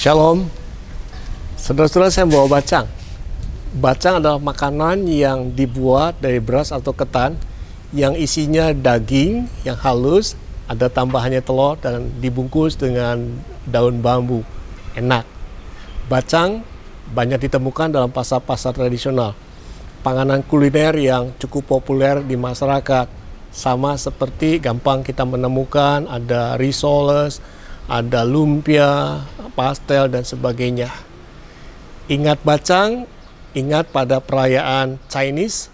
Shalom, saudara-saudara, saya bawa bacang. Bacang adalah makanan yang dibuat dari beras atau ketan yang isinya daging yang halus, ada tambahannya telur dan dibungkus dengan daun bambu. Enak. Bacang banyak ditemukan dalam pasar-pasar tradisional. Panganan kuliner yang cukup populer di masyarakat. Sama seperti gampang kita menemukan ada risoles, ada lumpia, pastel, dan sebagainya. Ingat bacang, ingat pada perayaan Chinese,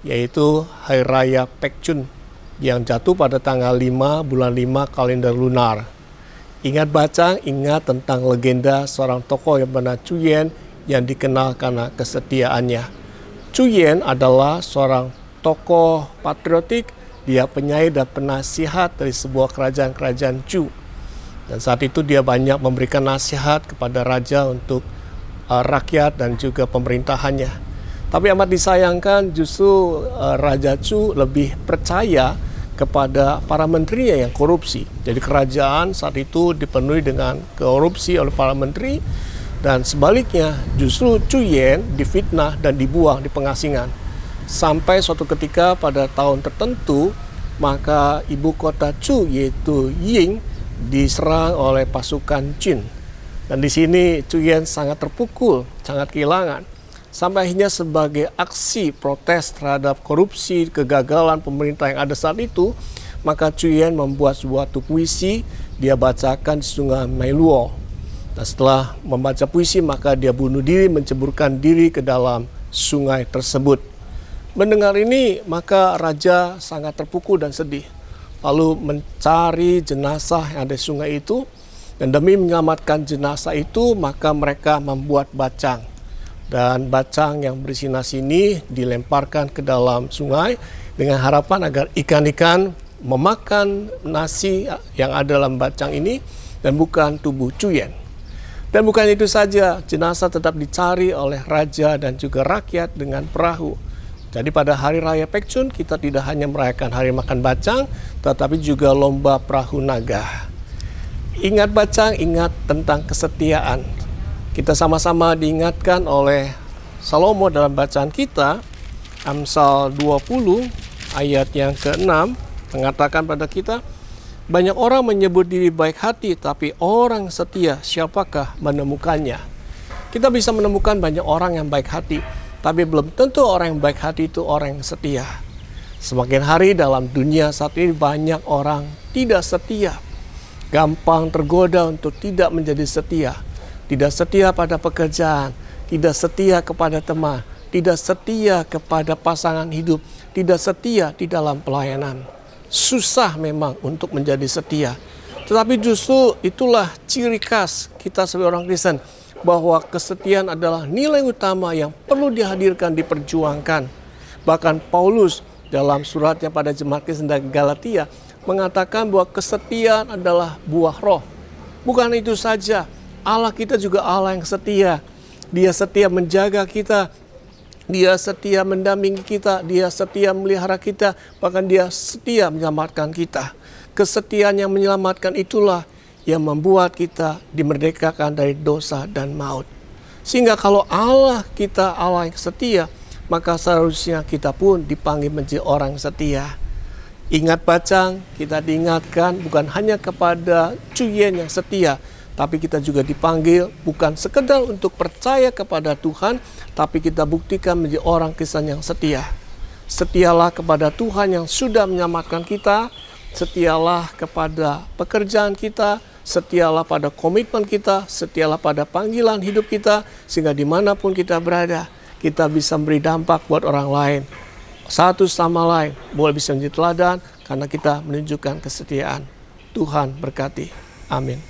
yaitu Hari Raya Pekchun, yang jatuh pada tanggal 5 bulan 5 kalender lunar. Ingat bacang, ingat tentang legenda seorang tokoh yang bernama Chu Yan yang dikenal karena kesetiaannya. Chu Yan adalah seorang tokoh patriotik, dia penyair dan penasihat dari sebuah kerajaan Chu. Dan saat itu dia banyak memberikan nasihat kepada raja untuk rakyat dan juga pemerintahannya. Tapi amat disayangkan justru Raja Chu lebih percaya kepada para menterinya yang korupsi. Jadi kerajaan saat itu dipenuhi dengan korupsi oleh para menteri, dan sebaliknya justru Chu Yan difitnah dan dibuang di pengasingan. Sampai suatu ketika pada tahun tertentu, maka ibu kota Chu yaitu Ying diserang oleh pasukan Jin. Dan di sini Chu Yan sangat terpukul, sangat kehilangan. Sampai akhirnya sebagai aksi protes terhadap korupsi, kegagalan pemerintah yang ada saat itu, maka Chu Yan membuat suatu puisi, dia bacakan di sungai Mailuo. Dan setelah membaca puisi, maka dia bunuh diri, menceburkan diri ke dalam sungai tersebut. Mendengar ini, maka raja sangat terpukul dan sedih. Lalu mencari jenazah yang ada di sungai itu, dan demi menyelamatkan jenazah itu, maka mereka membuat bacang. Dan bacang yang berisi nasi ini dilemparkan ke dalam sungai dengan harapan agar ikan-ikan memakan nasi yang ada dalam bacang ini dan bukan tubuh Chu Yan. Dan bukan itu saja, jenazah tetap dicari oleh raja dan juga rakyat dengan perahu. Jadi pada Hari Raya Pekchun kita tidak hanya merayakan hari makan bacang, tetapi juga lomba perahu naga. Ingat bacang, ingat tentang kesetiaan. Kita sama-sama diingatkan oleh Salomo dalam bacaan kita, Amsal 20 ayat yang ke-6 mengatakan pada kita, banyak orang menyebut diri baik hati, tapi orang setia siapakah menemukannya? Kita bisa menemukan banyak orang yang baik hati, tapi belum tentu orang yang baik hati itu orang yang setia. Semakin hari dalam dunia saat ini banyak orang tidak setia. Gampang tergoda untuk tidak menjadi setia. Tidak setia pada pekerjaan, tidak setia kepada teman, tidak setia kepada pasangan hidup, tidak setia di dalam pelayanan. Susah memang untuk menjadi setia. Tetapi justru itulah ciri khas kita sebagai orang Kristen, bahwa kesetiaan adalah nilai utama yang perlu dihadirkan, diperjuangkan. Bahkan Paulus dalam suratnya pada jemaat Kristen di Galatia mengatakan bahwa kesetiaan adalah buah roh. Bukan itu saja, Allah kita juga Allah yang setia. Dia setia menjaga kita, Dia setia mendampingi kita, Dia setia melihara kita, bahkan Dia setia menyelamatkan kita. Kesetiaan yang menyelamatkan itulah yang membuat kita dimerdekakan dari dosa dan maut. Sehingga kalau Allah kita Allah yang setia, maka seharusnya kita pun dipanggil menjadi orang setia. Ingat bacang, kita diingatkan bukan hanya kepada Chu Yan yang setia, tapi kita juga dipanggil bukan sekedar untuk percaya kepada Tuhan, tapi kita buktikan menjadi orang Kristen yang setia. Setialah kepada Tuhan yang sudah menyelamatkan kita, setialah kepada pekerjaan kita, setialah pada komitmen kita, setialah pada panggilan hidup kita, sehingga dimanapun kita berada, kita bisa memberi dampak buat orang lain. Satu sama lain, boleh bisa menjadi teladan, karena kita menunjukkan kesetiaan. Tuhan berkati. Amin.